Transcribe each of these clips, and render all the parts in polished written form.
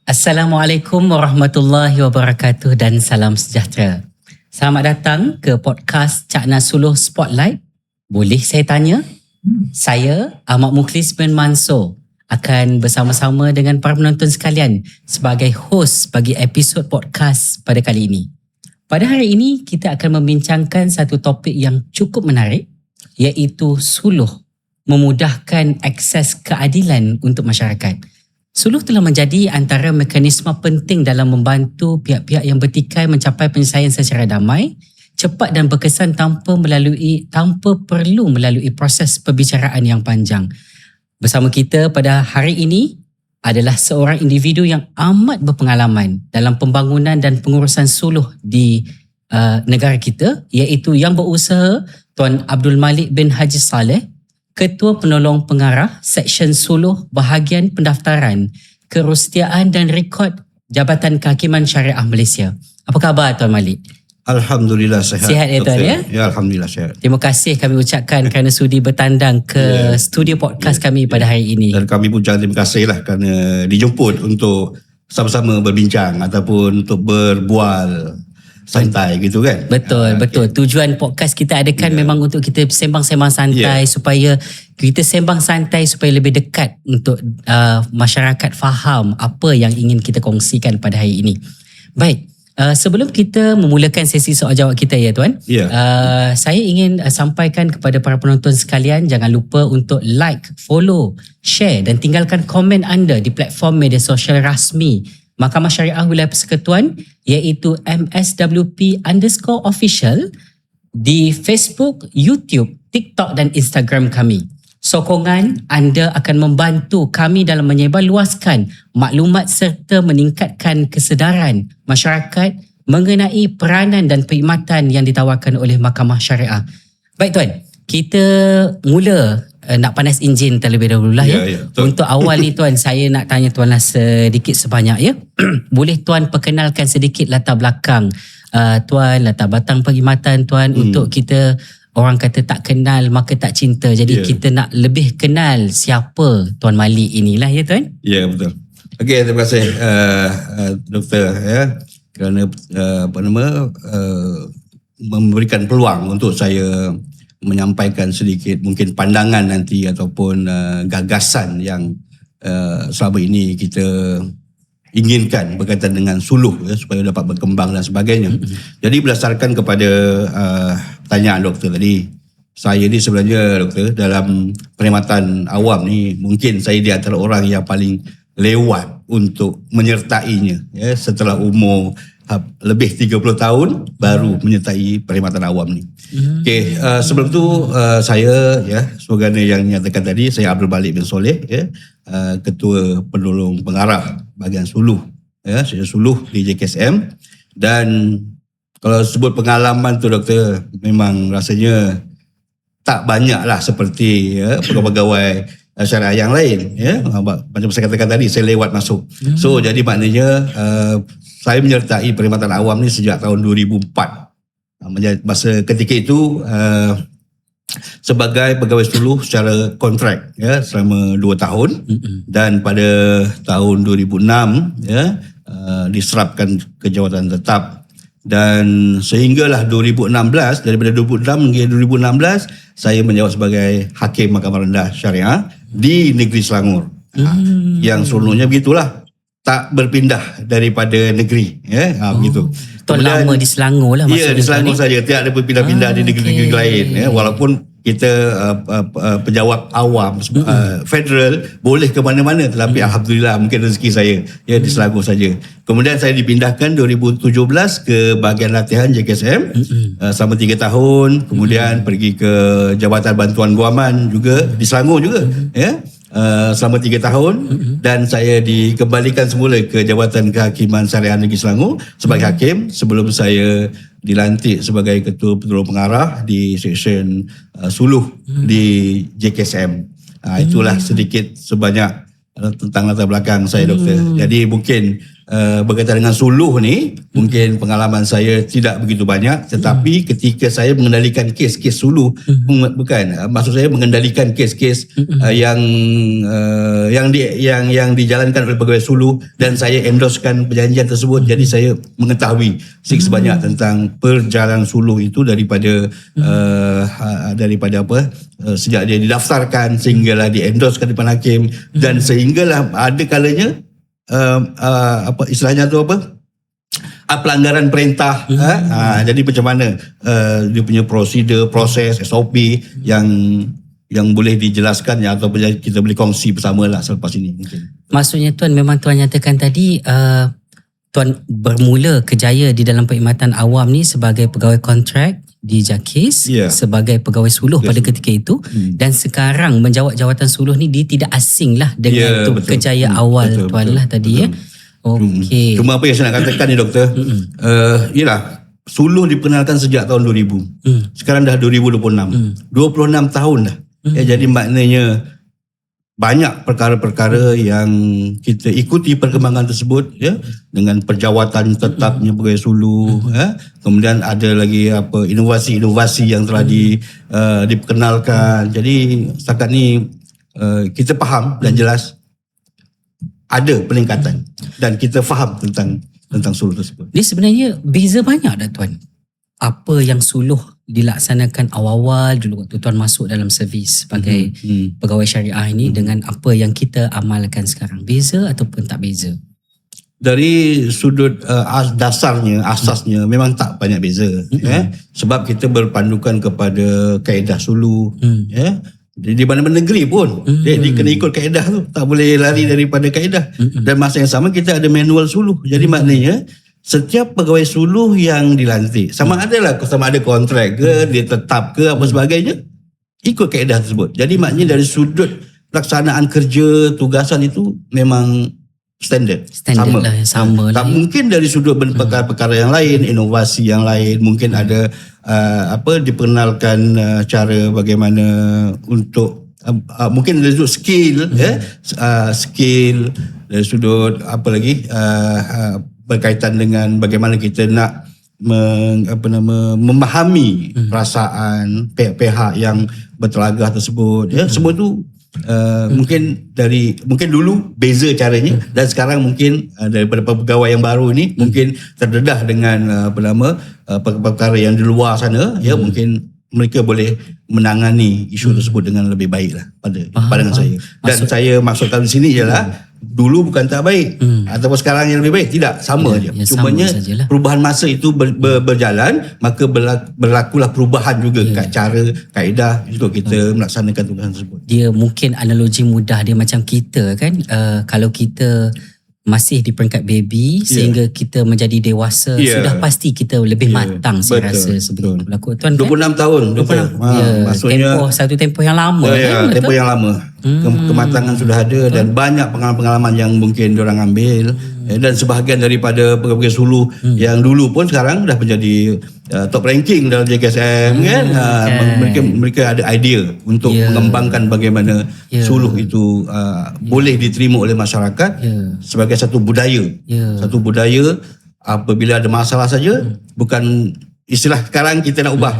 Assalamualaikum warahmatullahi wabarakatuh dan salam sejahtera. Selamat datang ke podcast Cakna Suluh Spotlight. Boleh saya tanya? Saya, Ahmad Mukhlis bin Mansur, akan bersama-sama dengan para penonton sekalian sebagai host bagi episod podcast pada kali ini. Pada hari ini, kita akan membincangkan satu topik yang cukup menarik, iaitu suluh, memudahkan akses keadilan untuk masyarakat. Suluh telah menjadi antara mekanisme penting dalam membantu pihak-pihak yang bertikai mencapai penyelesaian secara damai, cepat dan berkesan tanpa perlu melalui proses perbicaraan yang panjang. Bersama kita pada hari ini adalah seorang individu yang amat berpengalaman dalam pembangunan dan pengurusan suluh di negara kita, iaitu yang berusaha Tuan Abdul Malik bin Haji Saleh, Ketua Penolong Pengarah Seksyen Suluh Bahagian Pendaftaran, Kerustiaan dan Rekod Jabatan Kehakiman Syariah Malaysia. Apa khabar Tuan Malik? Alhamdulillah sihat. Sihat ya Tuan ya? Ya, Alhamdulillah sihat. Terima kasih kami ucapkan kerana sudi bertandang ke studio podcast kami pada hari ini. Dan kami pun ucapkan terima kasih lah kerana dijemput untuk sama-sama berbincang ataupun untuk berbual santai gitu kan. Betul. Tujuan podcast kita adakan memang untuk kita sembang-sembang santai supaya kita sembang santai supaya lebih dekat untuk masyarakat faham apa yang ingin kita kongsikan pada hari ini. Baik, sebelum kita memulakan sesi soal jawab kita ya Tuan, saya ingin sampaikan kepada para penonton sekalian, jangan lupa untuk like, follow, share dan tinggalkan komen anda di platform media sosial rasmi Mahkamah Syariah Wilayah Persekutuan, iaitu MSWP_official di Facebook, YouTube, TikTok dan Instagram kami. Sokongan anda akan membantu kami dalam menyebarluaskan maklumat serta meningkatkan kesedaran masyarakat mengenai peranan dan perkhidmatan yang ditawarkan oleh Mahkamah Syariah. Baik Tuan, kita mula nak panas enjin terlebih dahulu lah ya. Untuk awal ni Tuan, saya nak tanya Tuan lah sedikit sebanyak ya. Boleh Tuan perkenalkan sedikit latar belakang Tuan, latar belakang perkhidmatan Tuan untuk kita, orang kata tak kenal maka tak cinta. Jadi kita nak lebih kenal siapa Tuan Malik inilah ya Tuan. Ya, betul. Okey, terima kasih Doktor ya kerana memberikan peluang untuk saya menyampaikan sedikit mungkin pandangan nanti ataupun gagasan yang selama ini kita inginkan berkaitan dengan suluh ya, supaya dapat berkembang dan sebagainya. Jadi berdasarkan kepada pertanyaan doktor tadi, saya ni sebenarnya doktor dalam perkhidmatan awam ni mungkin saya di antara orang yang paling lewat untuk menyertainya ya, setelah umur lebih 30 tahun baru menyertai perkhidmatan awam ni. Okey, sebelum tu saya ya sebagaimana yang nyatakan tadi, saya Abdul Malik bin Soleh ya, Ketua Penolong Pengarah Bahagian Suluh ya, saya suluh di JKSM. Dan kalau sebut pengalaman tu doktor, memang rasanya tak banyak lah seperti ya, pegawai-pegawai syariah yang lain ya. Macam saya katakan tadi, saya lewat masuk. So jadi maknanya saya menyertai perkhidmatan awam ni sejak tahun 2004. Masa ketika itu sebagai pegawai suluh secara kontrak ya selama 2 tahun. Dan pada tahun 2006 ya diserapkan ke jawatan tetap. Dan sehinggalah 2016, daripada 2006 hingga 2016 saya menjawat sebagai Hakim Mahkamah Rendah Syariah di Negeri Selangor. Yang seronoknya begitulah, tak berpindah daripada negeri ya, begitu. Tuan lama di Selangor lah maksudnya. Ya, di Selangor saja, tidak ada berpindah-pindah di negeri-negeri lain ya, walaupun kita pejabat awam federal boleh ke mana-mana, tetapi alhamdulillah mungkin rezeki saya ya di Selangor saja. Kemudian saya dipindahkan 2017 ke bahagian latihan JKSM selama 3 tahun, kemudian pergi ke Jabatan Bantuan Guaman juga di Selangor juga ya. Selama 3 tahun dan saya dikembalikan semula ke Jabatan Kehakiman Syariah Negeri Selangor sebagai hakim sebelum saya dilantik sebagai Ketua Penolong Pengarah di Seksyen Suluh di JKSM. Itulah sedikit sebanyak tentang latar belakang saya doktor. Jadi mungkin berkaitan dengan suluh ni, mungkin pengalaman saya tidak begitu banyak, tetapi ketika saya mengendalikan kes-kes suluh, maksud saya mengendalikan kes-kes yang dijalankan oleh pegawai suluh dan saya endorsekan perjanjian tersebut. Jadi saya mengetahui sebanyak tentang perjalanan suluh itu daripada sejak dia didaftarkan sehinggalah di-endorsekan di depan hakim, dan sehinggalah ada kalanya istilahnya tu pelanggaran perintah. Jadi macam mana dia punya prosedur, proses, SOP yang boleh dijelaskan atau kita boleh kongsi bersama lah selepas ini mungkin. Maksudnya Tuan, memang Tuan nyatakan tadi Tuan bermula kerjaya di dalam perkhidmatan awam ni sebagai pegawai kontrak di JAKIS, sebagai pegawai suluh pada ketika itu, dan sekarang menjawat jawatan suluh ni dia tidak asing lah dengan kerjaya awal Tuan lah tadi. Okey. Cuma apa yang saya nak katakan ni Doktor, ialah suluh diperkenalkan sejak tahun 2000. Sekarang dah 2026. 26 tahun dah. Jadi maknanya banyak perkara-perkara yang kita ikuti perkembangan tersebut, dengan perjawatan tetapnya pegawai suluh, kemudian ada lagi inovasi-inovasi yang telah diperkenalkan. Jadi setakat ni kita faham dan jelas ada peningkatan dan kita faham tentang suluh tersebut. Dia sebenarnya beza banyak dah Tuan. Apa yang suluh dilaksanakan awal-awal dulu waktu Tuan masuk dalam servis sebagai pegawai syariah ini dengan apa yang kita amalkan sekarang, beza ataupun tak beza? Dari sudut asasnya memang tak banyak beza. Sebab kita berpandukan kepada kaedah suluh. Di mana-mana negeri pun dia kena ikut kaedah tu, tak boleh lari daripada kaedah. Dan masa yang sama kita ada manual suluh. Jadi maknanya setiap pegawai suluh yang dilantik, sama ada kontrak ke, dia tetap ke apa sebagainya, ikut kaedah tersebut. Jadi maknanya dari sudut pelaksanaan kerja, tugasan itu memang standard sama tak mungkin dari sudut perkara-perkara yang lain, inovasi yang lain, mungkin ada diperkenalkan cara bagaimana untuk mungkin dari sudut skill, skill dari sudut berkaitan dengan bagaimana kita nak memahami perasaan pihak-pihak yang bertelagah tersebut. Semua tu mungkin dulu beza caranya, dan sekarang mungkin daripada pegawai yang baru ni mungkin terdedah dengan perkara yang di luar sana, mungkin mereka boleh menangani isu tersebut dengan lebih baik lah pada pandangan saya. Dan saya maksudkan di sini ialah dulu bukan tak baik ataupun sekarang yang lebih baik, tidak, sama je. Cumanya perubahan masa itu berjalan, maka berlakulah perubahan juga kat cara, kaedah untuk kita melaksanakan tugasan tersebut. Dia mungkin analogi mudah dia macam kita kan, kalau kita masih di peringkat baby sehingga kita menjadi dewasa, sudah pasti kita lebih matang saya rasa sebelum berlaku. Tuan 26 tahun. Maksudnya satu tempoh yang lama. Tempoh yang lama. Kematangan sudah ada dan banyak pengalaman-pengalaman yang mungkin diorang ambil, dan sebahagian daripada pegawai suluh yang dulu pun sekarang dah menjadi top ranking dalam JKSM kan. Mereka ada idea untuk mengembangkan bagaimana suluh itu boleh diterima oleh masyarakat sebagai satu budaya. Satu budaya, apabila ada masalah saja, bukan istilah sekarang kita nak ubah.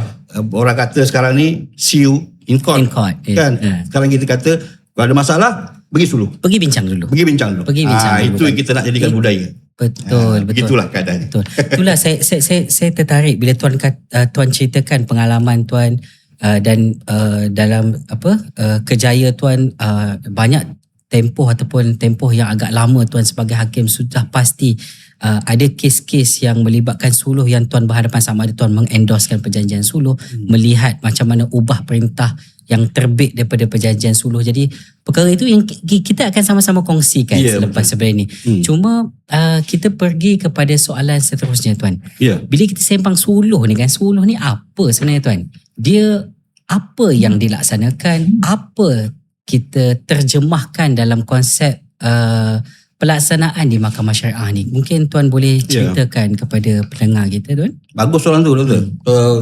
Orang kata sekarang ni see you in court. Kan? Sekarang kita kata kalau ada masalah pergi suluh. Pergi bincang dulu. Itu yang kita nak jadikan budaya. Betul. Begitulah keadaan. Betul. Itulah saya tertarik bila Tuan ceritakan pengalaman Tuan dan dalam kerjaya Tuan, banyak tempoh yang agak lama Tuan sebagai hakim, sudah pasti ada kes-kes yang melibatkan suluh yang Tuan berhadapan, sama ada Tuan mengendorsekan perjanjian suluh, melihat macam mana ubah perintah yang terbit daripada perjanjian suluh. Jadi perkara itu yang kita akan sama-sama kongsikan selepas sebenarnya ni. Cuma kita pergi kepada soalan seterusnya Tuan. Bila kita sembang suluh ni kan, suluh ni apa sebenarnya Tuan? Dia apa yang dilaksanakan? Apa kita terjemahkan dalam konsep pelaksanaan di Mahkamah Syariah ni? Mungkin Tuan boleh ceritakan kepada pendengar kita Tuan. Bagus soalan tu Doktor.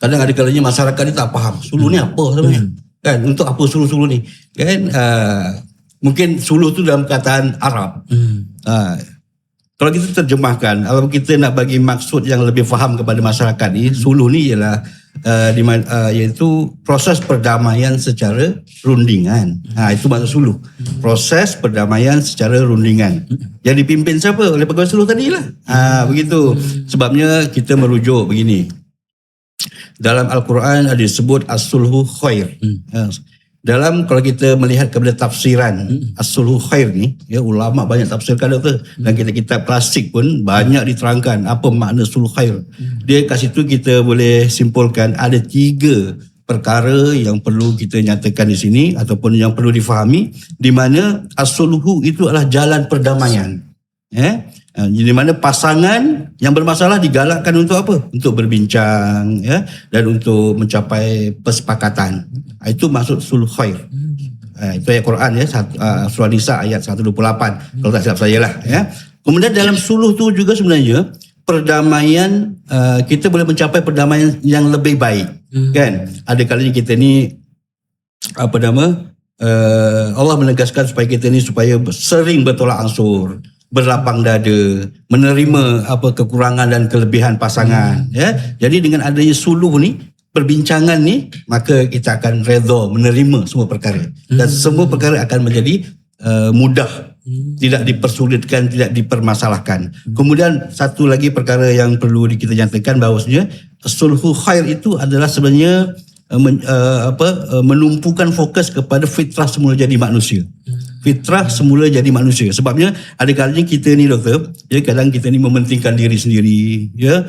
Kadang ada kalanya masyarakat ni tak faham suluh ni apa sebenarnya. Kan, untuk apa suluh-suluh ni? Kan mungkin suluh tu dalam perkataan Arab. kalau kita terjemahkan, kalau kita nak bagi maksud yang lebih faham kepada masyarakat ni, suluh ni ialah iaitu proses perdamaian secara rundingan. Itu maksud suluh. Proses perdamaian secara rundingan. Yang dipimpin siapa? Oleh pegawai suluh tadilah. Begitu. Sebabnya kita merujuk begini. Dalam Al-Quran ada disebut as-sulhu khair. Dalam kalau kita melihat kepada tafsiran as-sulhu khair ni, ya, ulama banyak tafsirkan tu, dan kitab klasik pun banyak diterangkan apa makna sulhu khair. Dia kat situ kita boleh simpulkan ada 3 perkara yang perlu kita nyatakan di sini ataupun yang perlu difahami, di mana as-sulhu itu adalah jalan perdamaian. Di mana pasangan yang bermasalah digalakkan untuk apa? Untuk berbincang, ya, dan untuk mencapai kesepakatan. Itu maksud sulh khair. Itu ayat Quran, ya, surah Nisa ayat 128 kalau tak silap saya lah, ya. Kemudian dalam suluh tu juga sebenarnya perdamaian, kita boleh mencapai perdamaian yang lebih baik, kan? Ada kalanya kita ni Allah menegaskan supaya kita ni supaya sering bertolak ansur, berlapang dada, menerima kekurangan dan kelebihan pasangan, ya. Jadi dengan adanya suluh ni, perbincangan ni, maka kita akan redha menerima semua perkara, dan semua perkara akan menjadi mudah, tidak dipersulitkan, tidak dipermasalahkan. Kemudian satu lagi perkara yang perlu kita nyatakan bahawasanya sulhu khair itu adalah sebenarnya menumpukan fokus kepada fitrah semula jadi manusia. Fitrah semula jadi manusia. Sebabnya ada kalanya kita ni, doktor, ya, kadang kita ni mementingkan diri sendiri, ya.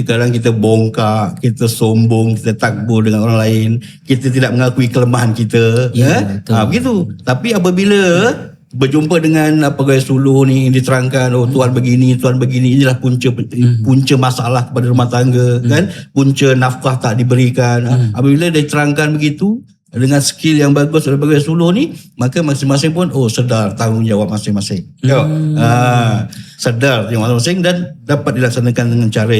Kadang kita bongkak, kita sombong, kita takbur dengan orang lain, kita tidak mengakui kelemahan kita, ya. Begitu. Tapi apabila berjumpa dengan pegawai suluh ni, diterangkan, Tuan begini, inilah punca masalah kepada rumah tangga, kan? Punca nafkah tak diberikan. Apabila dia terangkan begitu dengan skill yang bagus oleh pegawai suluh ni, maka masing-masing pun sedar tanggungjawab masing-masing. Sedar tanggungjawab masing-masing dan dapat dilaksanakan dengan cara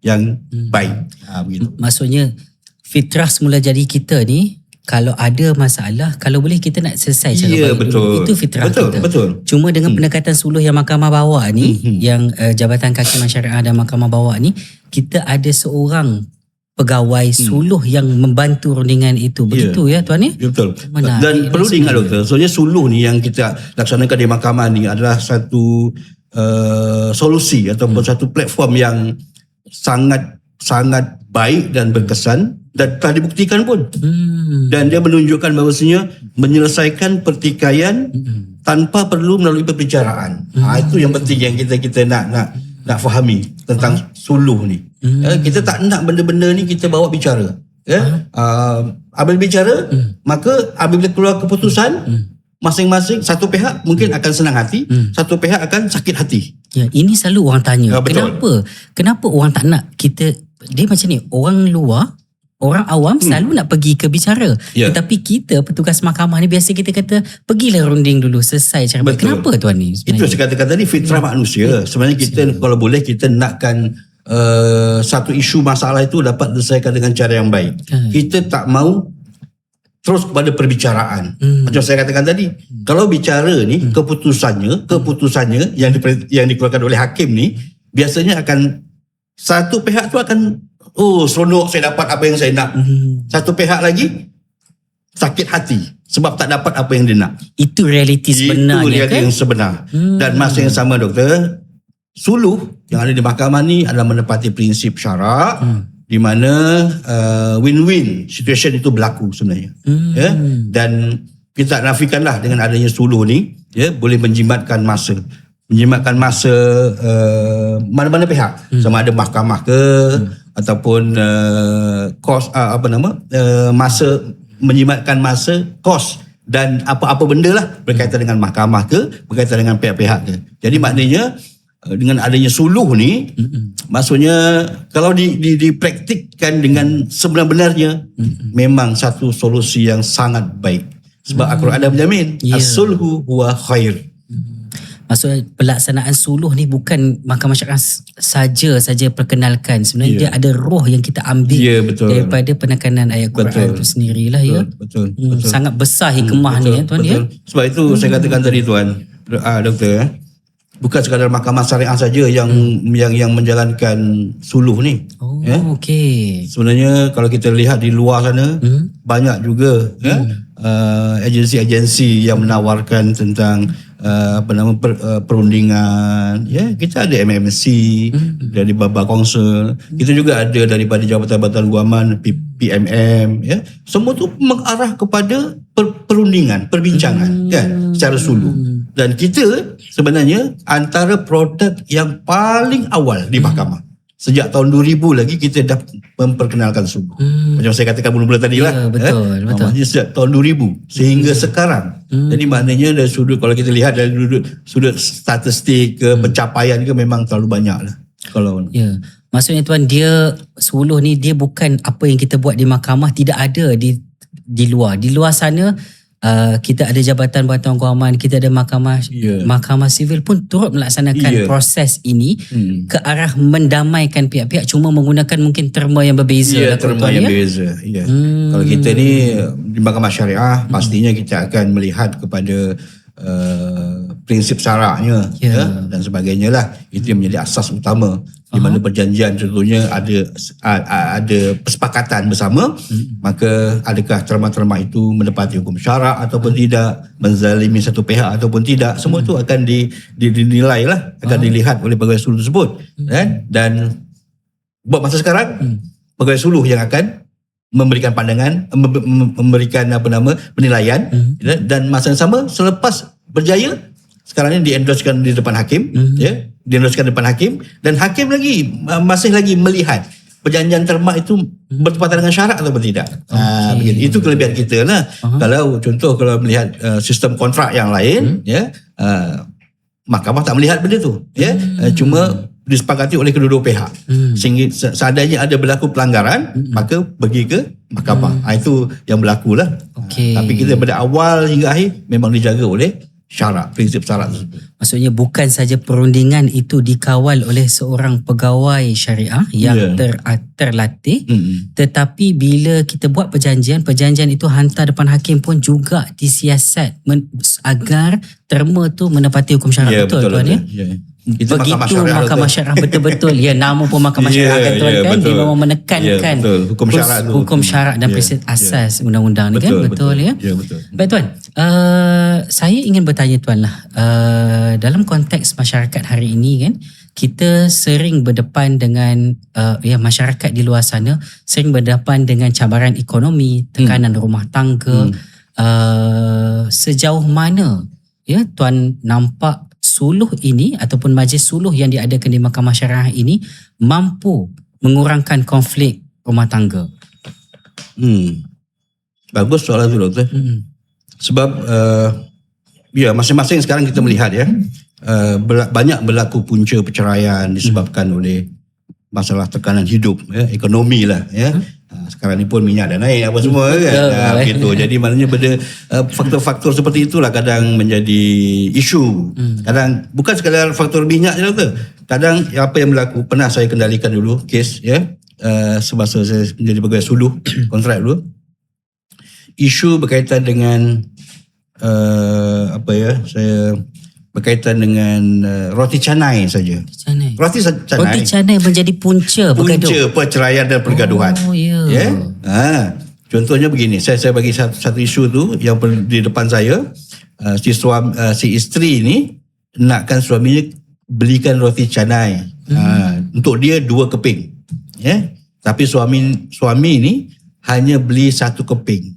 yang baik. Begitu. Maksudnya fitrah semula jadi kita ni, kalau ada masalah, kalau boleh kita nak selesai cara baik dulu. Itu fitrah kita. Betul. Cuma dengan pendekatan suluh yang mahkamah bawa ni, yang Jabatan Kakiman Syariah dan mahkamah bawa ni, kita ada seorang pegawai suluh yang membantu rundingan itu. Begitu, ya Tuan ni? Betul. Dan perlu diingat, doktor, soalnya suluh ni yang kita laksanakan di mahkamah ni adalah satu solusi ataupun satu platform yang sangat baik dan berkesan, dan telah dibuktikan pun. Dan dia menunjukkan bahawasanya menyelesaikan pertikaian tanpa perlu melalui perbicaraan. Itu yang penting yang kita nak fahami tentang suluh ni. Kita tak nak benda-benda ni kita bawa bicara. Apabila bicara, maka apabila keluar keputusan, masing-masing satu pihak mungkin akan senang hati, satu pihak akan sakit hati. Ya, ini selalu orang tanya. Kenapa orang tak nak kita, dia macam ni, orang luar, orang awam selalu nak pergi ke bicara. Tetapi kita petugas mahkamah ni biasa kita kata pergilah runding dulu, selesai cara baik. Kenapa Tuan ni sebenarnya? Itu saya katakan tadi, fitrah manusia. Sebenarnya kita kalau boleh kita nakkan satu isu masalah itu dapat diselesaikan dengan cara yang baik. Kita tak mau terus kepada perbicaraan. Macam saya katakan tadi, kalau bicara ni keputusannya yang dikeluarkan oleh hakim ni biasanya akan satu pihak tu akan seronok saya dapat apa yang saya nak. Satu pihak lagi sakit hati sebab tak dapat apa yang dia nak. Itu realiti sebenarnya. Itu realiti yang sebenar. Dan masa yang sama, doktor, suluh yang ada di mahkamah ni adalah menepati prinsip syarak, di mana win-win situation itu berlaku sebenarnya. Dan kita tak nafikanlah dengan adanya suluh ni, boleh menjimatkan masa mana-mana pihak, sama ada mahkamah ke ataupun masa, menjimatkan masa, kos dan apa-apa benda lah berkaitan dengan mahkamah ke, berkaitan dengan pihak-pihak ke. Jadi maknanya dengan adanya suluh ni, maksudnya kalau dipraktikkan dengan sebenar-benarnya, memang satu solusi yang sangat baik. Sebab Al-Quran ada menjamin, as-sulhu huwa khair. Maksudnya pelaksanaan suluh ni bukan mahkamah syariah saja perkenalkan. Sebenarnya dia ada roh yang kita ambil daripada penekanan ayat Quran itu sendirilah. Betul. Sangat besar hikmah ni, Tuan. Betul. Sebab itu saya katakan tadi, Tuan, doktor, bukan sekadar mahkamah syariah saja yang menjalankan suluh ni. Okey. Sebenarnya kalau kita lihat di luar sana banyak juga agensi-agensi yang menawarkan tentang perundingan. Kita ada MMC dari Baba Council. Kita juga ada daripada Jabatan-Jabatan Guaman, PMM. Semua tu mengarah kepada perundingan, perbincangan kan, secara suluh. Dan kita sebenarnya antara produk yang paling awal di mahkamah. Sejak tahun 2000 lagi kita dah memperkenalkan suluh. Macam saya katakan mula-mula tadi lah. Betul. Maknanya sejak tahun 2000 sehingga sekarang. Jadi maknanya dari sudut, kalau kita lihat dari sudut statistik ke pencapaian ke, memang terlalu banyak lah. Maksudnya tuan, dia suluh ni dia bukan apa yang kita buat di mahkamah, tidak ada di luar. Di luar sana kita ada Jabatan Bantuan Kewangan, kita ada mahkamah sivil pun turut melaksanakan proses ini ke arah mendamaikan pihak-pihak, cuma menggunakan mungkin terma yang berbeza. Terma yang berbeza. Kalau kita ni di mahkamah syariah, pastinya kita akan melihat kepada prinsip syaraknya dan sebagainya lah. Itu yang menjadi asas utama, di mana perjanjian contohnya ada kesepakatan bersama, maka adakah terma-terma itu menepati hukum syarak ataupun tidak, menzalimi satu pihak ataupun tidak, semua itu akan dinilai lah, akan dilihat oleh pegawai suluh tersebut. Dan buat masa sekarang pegawai suluh yang akan memberikan pandangan, memberikan penilaian, dan masa yang sama selepas berjaya, sekarang ini di-endorsekan di depan hakim, di-endorsekan di depan hakim, dan hakim lagi masih lagi melihat perjanjian terma itu bertepatan dengan syarat atau tidak. Itu kelebihan kita lah. Kalau melihat sistem kontrak yang lain, mahkamah tak melihat benda tu, cuma disepakati oleh kedua-dua pihak. Sehingga seandainya ada berlaku pelanggaran, maka pergi ke mahkamah. Itu yang berlaku lah. Tapi kita pada awal hingga akhir memang dijaga oleh syarat, prinsip syarat tersebut. Maksudnya bukan saja perundingan itu dikawal oleh seorang pegawai syariah yang terlatih, tetapi bila kita buat perjanjian itu hantar depan hakim pun juga disiasat agar terma tu menepati hukum syarat. Betul tuan ya? Itu begitu mahkamah syariah betul-betul nama pun mahkamah syariah kan tuan kan, dia memang menekankan hukum syarak dan prinsip asas undang-undang ni kan, betul ya. Baik tuan, saya ingin bertanya tuan lah, dalam konteks masyarakat hari ini kan, kita sering berdepan dengan masyarakat di luar sana sering berdepan dengan cabaran ekonomi, tekanan rumah tangga. Sejauh mana tuan nampak suluh ini ataupun majlis suluh yang diadakan di mahkamah syariah ini mampu mengurangkan konflik rumah tangga? Bagus soalan tu, doktor. Sebab masing-masing sekarang kita melihat banyak berlaku punca perceraian disebabkan oleh masalah tekanan hidup, ekonomi lah. Sekarang ni pun minyak dah naik apa semua kan. Begitu. Jadi maknanya faktor-faktor seperti itulah kadang menjadi isu. Kadang bukan sekadar faktor minyak je, doktor. Kadang apa yang berlaku, pernah saya kendalikan dulu kes semasa saya menjadi pegawai suluh kontrak dulu. Isu berkaitan dengan saya berkaitan dengan roti canai saja. Roti canai menjadi punca perceraian dan pergaduhan. Contohnya begini, saya bagi satu isu tu yang di depan saya. Si isteri ni nakkan suaminya belikan roti canai untuk dia 2 keping. Tapi suami ni hanya beli 1 keping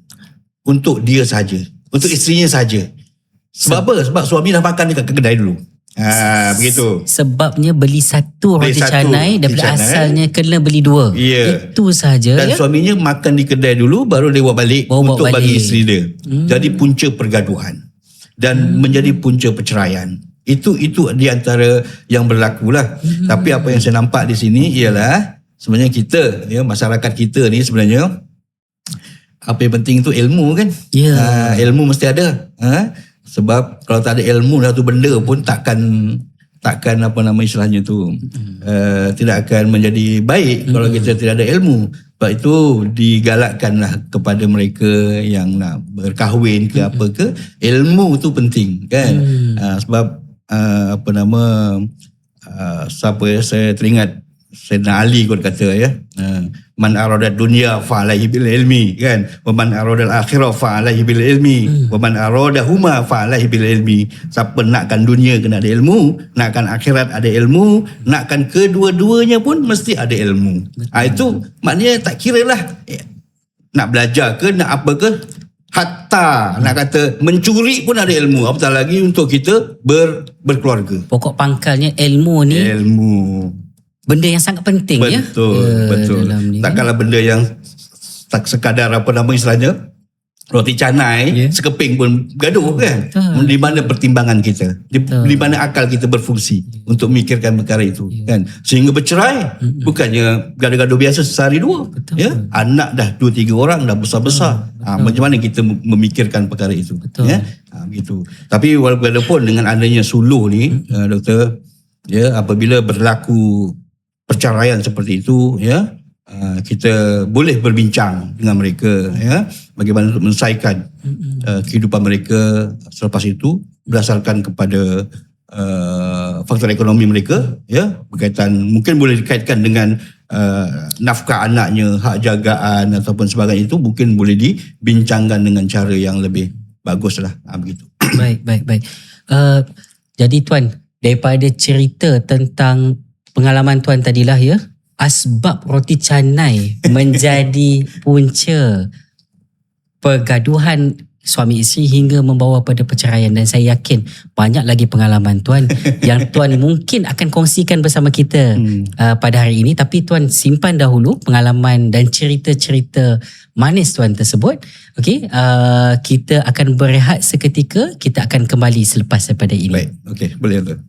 untuk dia saja, untuk isterinya saja. Sebab apa? Sebab suami dah makan dekat kedai dulu. Begitu. Sebabnya beli satu roti canai daripada asalnya kena beli 2. Itu saja. Dan suaminya makan di kedai dulu, baru dia bawa balik untuk bagi isteri dia. Jadi punca pergaduhan dan menjadi punca perceraian. Itu di antara yang berlaku lah. Tapi apa yang saya nampak di sini ialah sebenarnya kita, masyarakat kita ni sebenarnya apa yang penting tu ilmu kan. Ilmu mesti ada. Sebab kalau tak ada ilmu satu benda pun takkan istilahnya tu tidak akan menjadi baik kalau kita tidak ada ilmu. Sebab itu digalakkanlah kepada mereka yang nak berkahwin ke apa ke, ilmu tu penting kan. Sebab siapa ya, saya teringat Sayyidina Ali kot kata ya, man aradat dunya fa alaihi bil ilmi kan, wa man aradal akhirah fa alaihi bil ilmi, wa man aradahuma fa alaihi bil ilmi. Siapa nakkan dunia kena ada ilmu, nakkan akhirat ada ilmu, nakkan kedua-duanya pun mesti ada ilmu. Itu maknanya tak kira lah nak belajar ke, nak apa ke, hatta nak kata mencuri pun ada ilmu, apatah lagi untuk kita berkeluarga. Pokok pangkalnya ilmu ni benda yang sangat penting. Betul. Takkanlah benda yang tak sekadar istilahnya roti canai, sekeping pun gaduh kan. Di mana pertimbangan kita, di mana akal kita berfungsi untuk memikirkan perkara itu kan. Sehingga bercerai bukannya gaduh-gaduh biasa sehari dua. Ya, anak dah 2-3 orang dah besar-besar. Macam mana kita memikirkan perkara itu? Ya, begitu. Tapi walaupun dengan adanya suluh ni, doktor, ya, apabila berlaku perceraian seperti itu, ya, kita boleh berbincang dengan mereka, ya, bagaimana untuk menyelesaikan kehidupan mereka selepas itu berdasarkan kepada faktor ekonomi mereka, ya, berkaitan, mungkin boleh dikaitkan dengan nafkah anaknya, hak jagaan ataupun sebagainya, itu mungkin boleh dibincangkan dengan cara yang lebih baguslah, begitu. Baik. Jadi Tuan, daripada cerita tentang pengalaman Tuan tadilah, ya, asbab roti canai menjadi punca pergaduhan suami isteri hingga membawa pada perceraian, dan saya yakin banyak lagi pengalaman Tuan yang Tuan mungkin akan kongsikan bersama kita pada hari ini. Tapi Tuan simpan dahulu pengalaman dan cerita-cerita manis Tuan tersebut. Okey, kita akan berehat seketika, kita akan kembali selepas daripada ini. Baik, okey, boleh tuan.